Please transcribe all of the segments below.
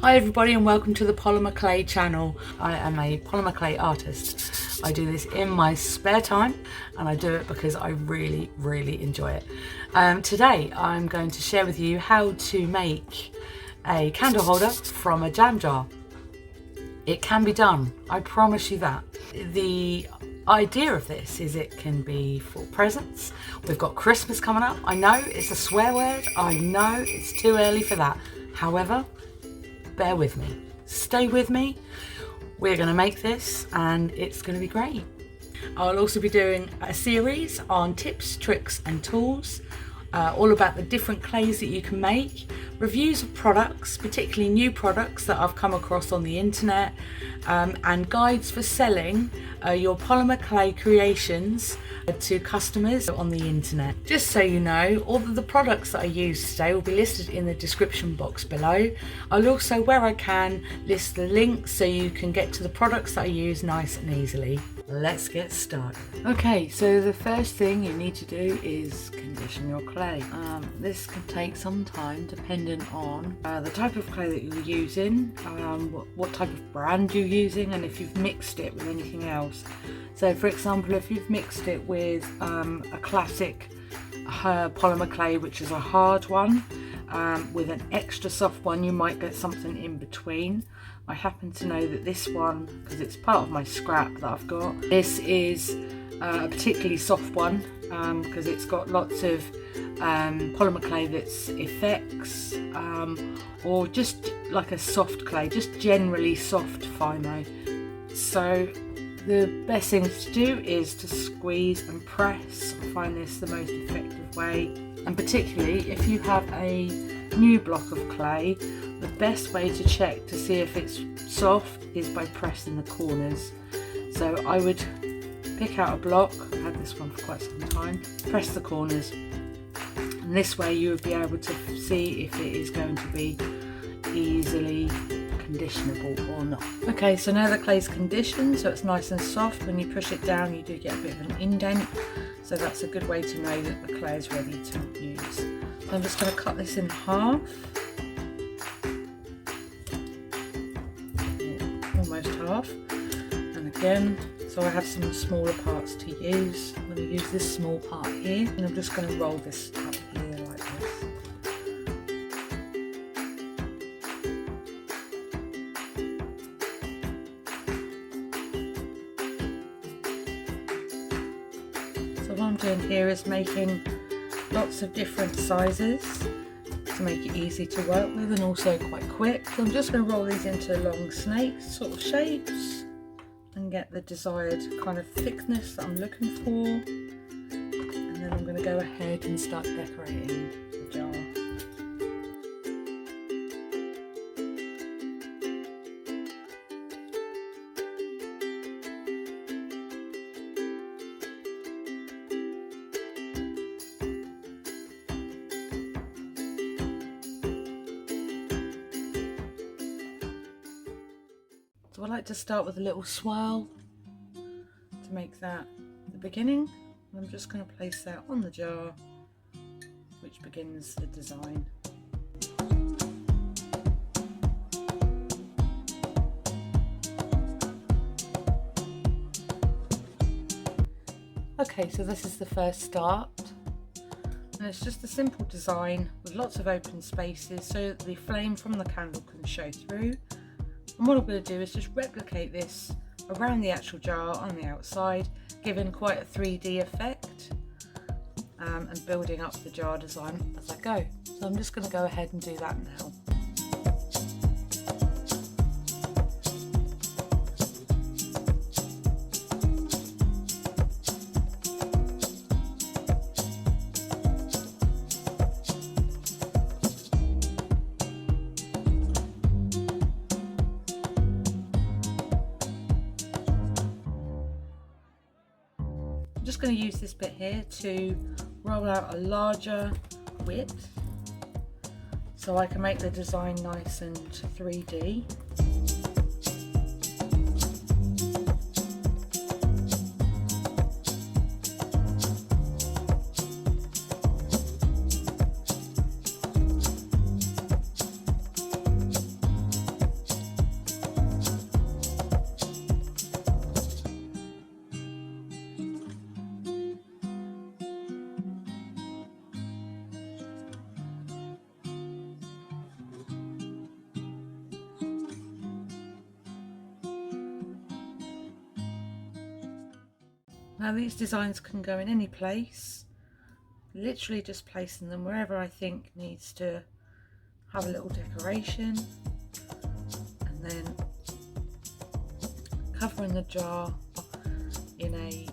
Hi everybody and welcome to the Polymer Clay channel. I am a polymer clay artist. I do this in my spare time and I do it because I really enjoy it. Today I'm going to share with you how to make a candle holder from a jam jar. It can be done, I promise you that. The idea of this is it can be for presents. We've got Christmas coming up. I know it's a swear word, I know it's too early for that. However, bear with me, stay with me. We're going to make this and it's going to be great. I'll also be doing a series on tips, tricks and tools, all about the different clays that you can make, reviews of products, particularly new products that I've come across on the internet, and guides for selling your polymer clay creations to customers on the internet. Just so you know, all of the products that I use today will be listed in the description box below. I'll also, where I can, list the links so you can get to the products that I use nice and easily. Let's get started. Okay, so the first thing you need to do is condition your clay. This can take some time depending on the type of clay that you're using, what type of brand you're using, and if you've mixed it with anything else. So for example, if you've mixed it with a classic polymer clay, which is a hard one, with an extra soft one, you might get something in between. I happen to know that this one, because it's part of my scrap that I've got, this is a particularly soft one because it's got lots of polymer clay that's effects, or just like a soft clay, just generally soft Fimo. So the best thing to do is to squeeze and press. I find this the most effective way, and particularly if you have a new block of clay, the best way to check to see if it's soft is by pressing the corners. So I would pick out a block, I've had this one for quite some time, press the corners, and this way you would be able to see if it is going to be easily conditionable or not. Okay, so now the clay's conditioned, so it's nice and soft. When you push it down you do get a bit of an indent, so that's a good way to know that the clay is ready to use. So I'm just going to cut this in half, almost half, and again, so I have some smaller parts to use. I'm going to use this small part here, and I'm just going to roll this up here like this. So what I'm doing here is making lots of different sizes to make it easy to work with and also quite quick. So I'm just going to roll these into long snakes sort of shapes and get the desired kind of thickness that I'm looking for, and then I'm going to go ahead and start decorating the jar. So I like to start with a little swirl to make that the beginning, and I'm just going to place that on the jar, which begins the design. Okay, so this is the first start, and it's just a simple design with lots of open spaces so that the flame from the candle can show through. And what I'm going to do is just replicate this around the actual jar on the outside, giving quite a 3D effect, and building up the jar design as I go. So I'm just going to go ahead and do that now. I'm just going to use this bit here to roll out a larger width so I can make the design nice and 3D. Now these designs can go in any place, literally just placing them wherever I think needs to have a little decoration, and then covering the jar in a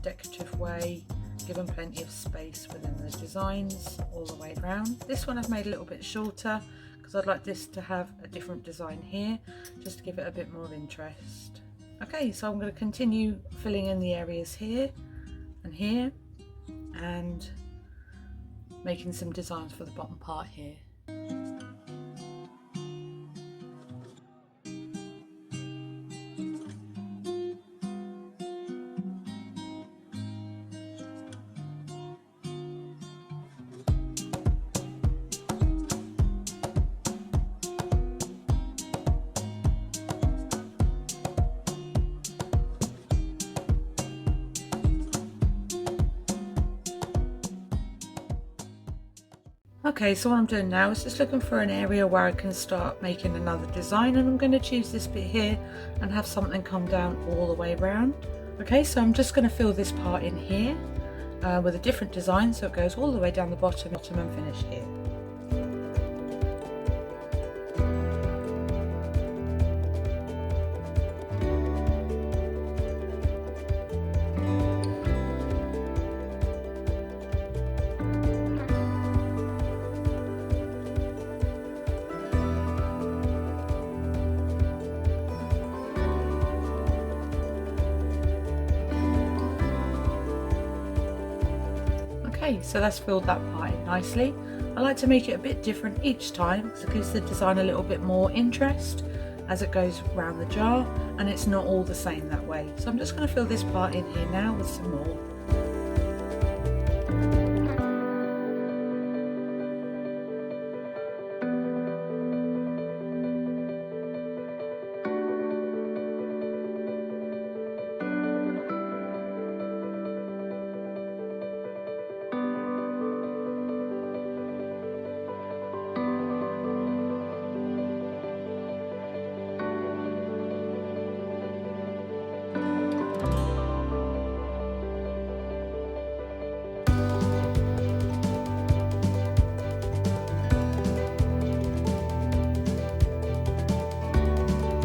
decorative way, given plenty of space within the designs all the way around. This one I've made a little bit shorter because I'd like this to have a different design here, just to give it a bit more of interest. Okay, so I'm going to continue filling in the areas here and here, and making some designs for the bottom part here. Okay, so what I'm doing now is just looking for an area where I can start making another design, and I'm going to choose this bit here and have something come down all the way around. Okay, so I'm just going to fill this part in here with a different design, so it goes all the way down the bottom and finish here. Okay, so that's filled that part in nicely. I like to make it a bit different each time, so it gives the design a little bit more interest as it goes around the jar, and it's not all the same that way. So I'm just going to fill this part in here now with some more.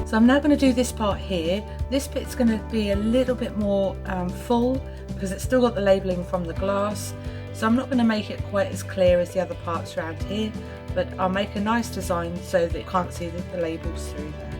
So I'm now going to do this part here. This bit's going to be a little bit more full because it's still got the labelling from the glass. So I'm not going to make it quite as clear as the other parts around here, but I'll make a nice design so that you can't see the labels through there.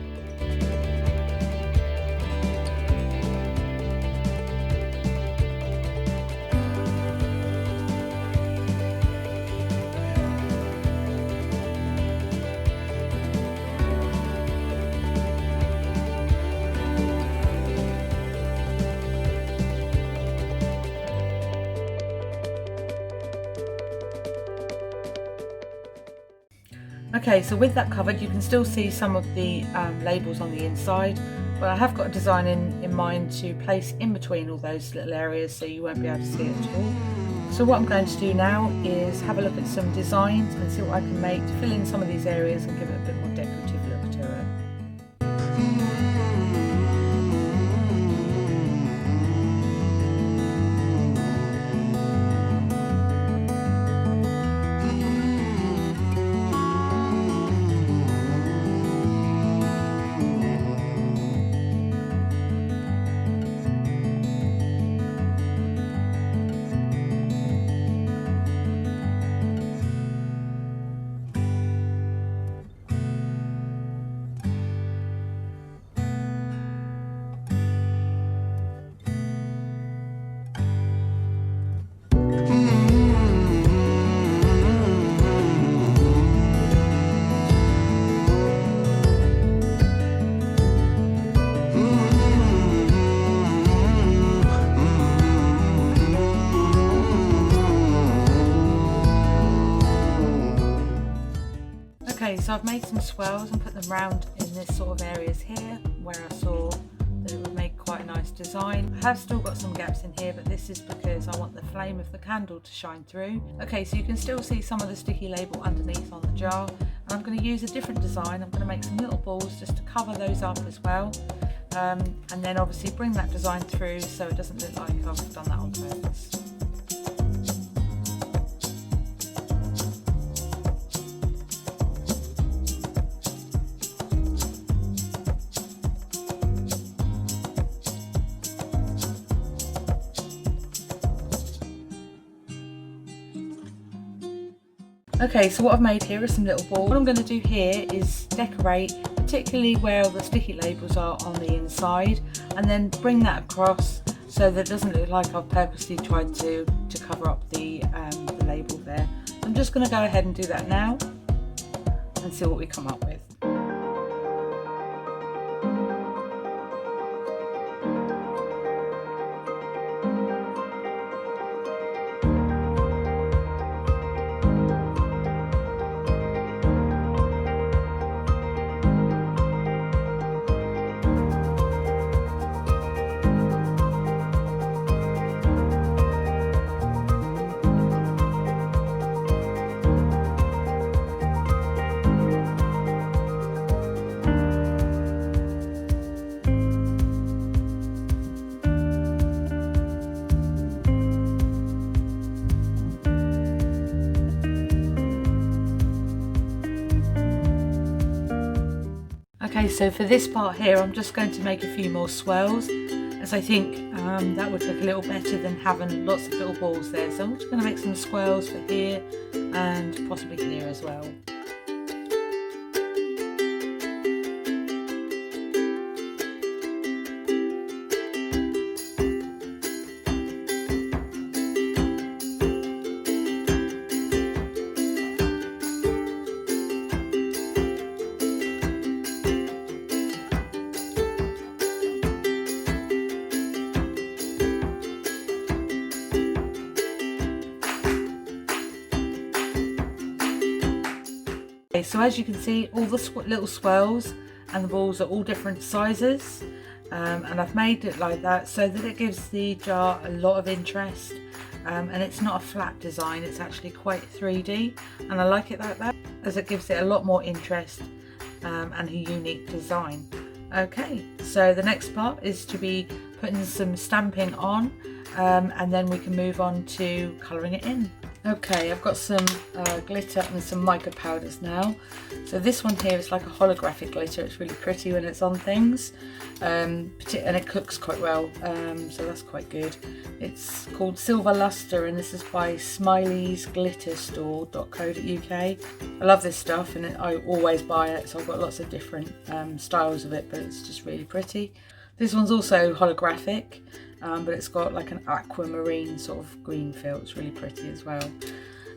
Okay, so with that covered, you can still see some of the labels on the inside, but I have got a design in mind to place in between all those little areas so you won't be able to see it at all. So what I'm going to do now is have a look at some designs and see what I can make to fill in some of these areas and give it a bit more decorative look to it. Okay, so I've made some swirls and put them round in this sort of areas here where I saw that it would make quite a nice design. I have still got some gaps in here, but this is because I want the flame of the candle to shine through. Okay, so you can still see some of the sticky label underneath on the jar, and I'm going to use a different design. I'm going to make some little balls just to cover those up as well, and then obviously bring that design through so it doesn't look like I've done that on purpose. Okay, so what I've made here are some little balls. What I'm going to do here is decorate, particularly where the sticky labels are on the inside, and then bring that across so that it doesn't look like I've purposely tried to cover up the label there. I'm just going to go ahead and do that now and see what we come up with. Okay, so for this part here, I'm just going to make a few more swirls, as I think that would look a little better than having lots of little balls there. So I'm just going to make some swirls for here and possibly here as well. So as you can see, all the little swirls and the balls are all different sizes, and I've made it like that so that it gives the jar a lot of interest, and it's not a flat design, it's actually quite 3D, and I like it like that as it gives it a lot more interest and a unique design. Okay, so the next part is to be putting some stamping on, and then we can move on to colouring it in. Okay, I've got some glitter and some mica powders now. So this one here is like a holographic glitter. It's really pretty when it's on things, and it cooks quite well, so that's quite good. It's called Silver Luster, and this is by smileysglitterstore.co.uk. I love this stuff, and I always buy it, so I've got lots of different styles of it, but it's just really pretty. This one's also holographic, but it's got like an aquamarine sort of green feel. It's really pretty as well.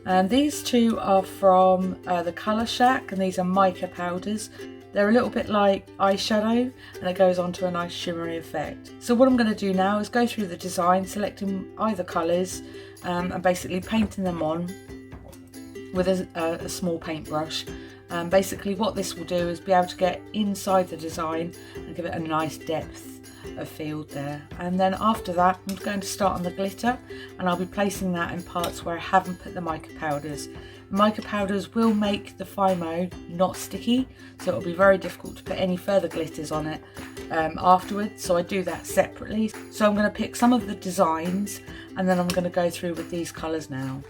And these two are from the Colour Shack, and these are mica powders. They're a little bit like eyeshadow, and it goes on to a nice shimmery effect. So what I'm going to do now is go through the design, selecting either colours, and basically painting them on with a small paintbrush. Basically what this will do is be able to get inside the design and give it a nice depth of field there. And then after that, I'm going to start on the glitter, and I'll be placing that in parts where I haven't put the mica powders. The mica powders will make the Fimo not sticky, so it'll be very difficult to put any further glitters on it afterwards, so I do that separately. So I'm going to pick some of the designs, and then I'm going to go through with these colours now.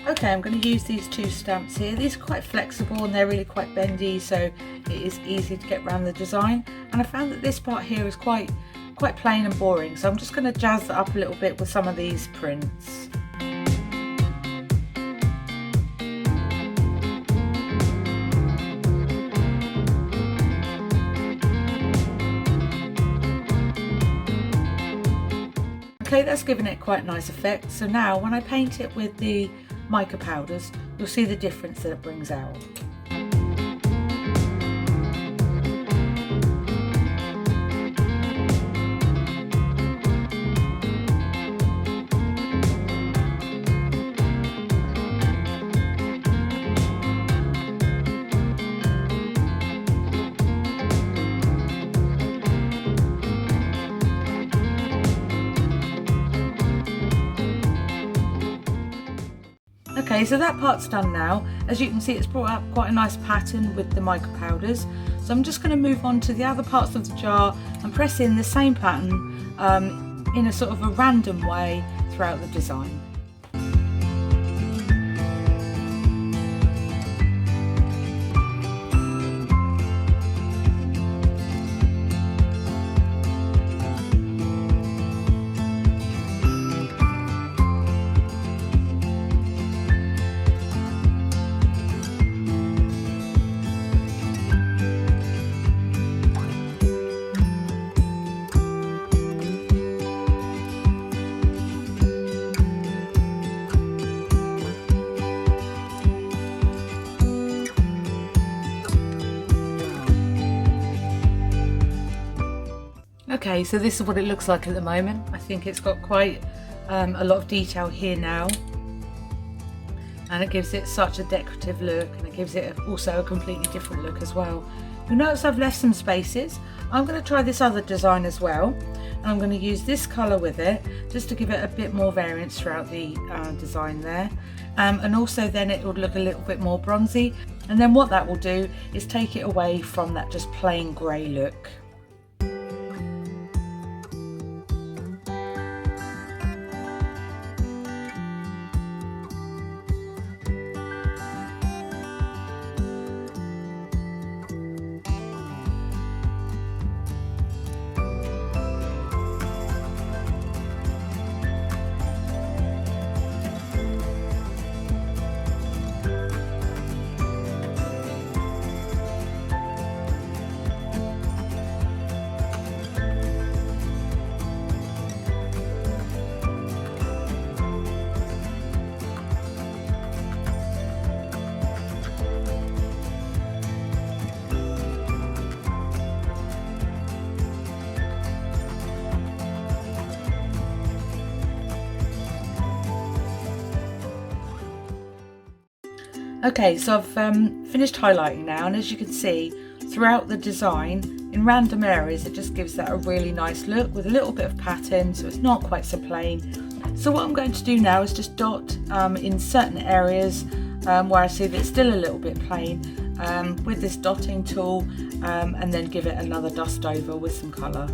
Okay, I'm going to use these two stamps here. These are quite flexible and they're really quite bendy, so it is easy to get around the design. And I found that this part here is quite plain and boring, so I'm just going to jazz that up a little bit with some of these prints. Okay, Okay, that's given it quite a nice effect. So now when I paint it with the mica powders, you'll see the difference that it brings out. Okay, so that part's done now. As you can see, it's brought out quite a nice pattern with the mica powders. So I'm just going to move on to the other parts of the jar and press in the same pattern in a sort of a random way throughout the design. Okay, so this is what it looks like at the moment. I think it's got quite a lot of detail here now, and it gives it such a decorative look, and it gives it also a completely different look as well. You'll notice I've left some spaces. I'm going to try this other design as well, and I'm going to use this colour with it just to give it a bit more variance throughout the design there, and also then it will look a little bit more bronzy, and then what that will do is take it away from that just plain grey look. Okay, so I've finished highlighting now, and as you can see throughout the design in random areas it just gives that a really nice look with a little bit of pattern, so it's not quite so plain. So what I'm going to do now is just dot in certain areas where I see that it's still a little bit plain with this dotting tool, and then give it another dust over with some colour.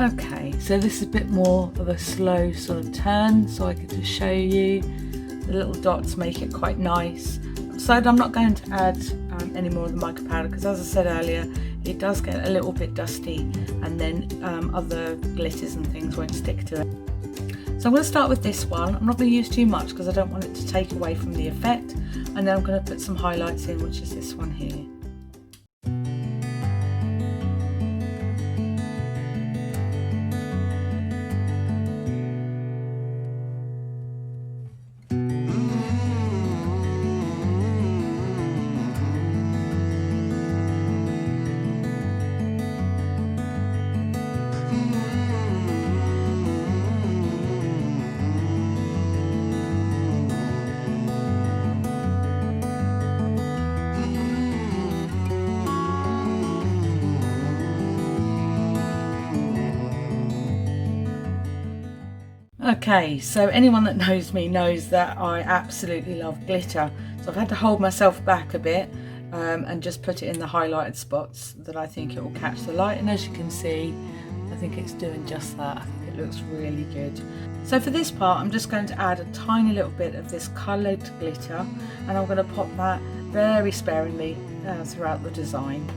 Okay, so this is a bit more of a slow sort of turn, so I can just show you the little dots make it quite nice. So I'm not going to add any more of the mica powder because, as I said earlier, it does get a little bit dusty, and then other glitters and things won't stick to it. So I'm going to start with this one. I'm not going to use too much because I don't want it to take away from the effect, and then I'm going to put some highlights in, which is this one here. Okay, so anyone that knows me knows that I absolutely love glitter, so I've had to hold myself back a bit and just put it in the highlighted spots that I think it will catch the light, and as you can see I think it's doing just that. I think it looks really good. So for this part I'm just going to add a tiny little bit of this coloured glitter, and I'm going to pop that very sparingly throughout the design.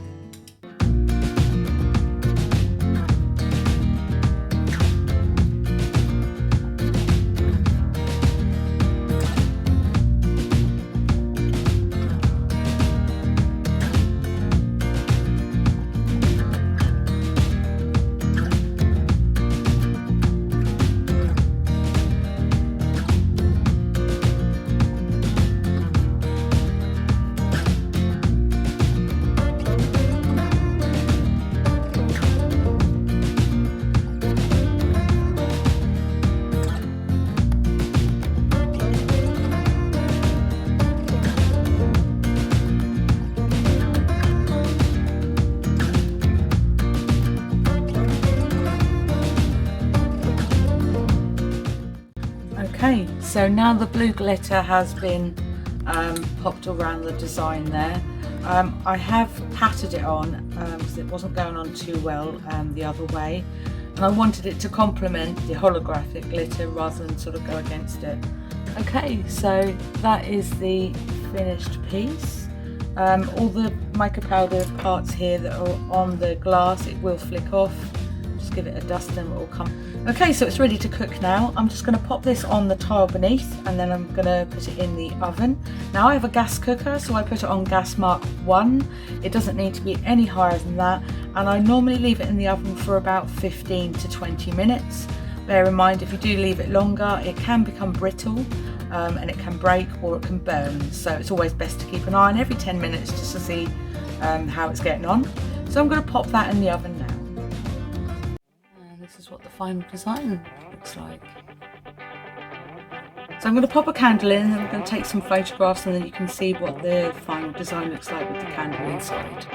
Okay, so now the blue glitter has been popped around the design there. I have patted it on because it wasn't going on too well the other way, and I wanted it to complement the holographic glitter rather than sort of go against it. Okay, so that is the finished piece. All the mica powder parts here that are on the glass, it will flick off. Just give it a dust and it will come. Okay, so it's ready to cook now. I'm just going to pop this on the tile beneath and then I'm going to put it in the oven. Now I have a gas cooker, so I put it on gas mark 1. It doesn't need to be any higher than that, and I normally leave it in the oven for about 15 to 20 minutes. Bear in mind, if you do leave it longer, it can become brittle and it can break or it can burn. So it's always best to keep an eye on every 10 minutes just to see how it's getting on. So I'm going to pop that in the oven now. This is what the final design looks like. So I'm going to pop a candle in and I'm going to take some photographs and then you can see what the final design looks like with the candle inside.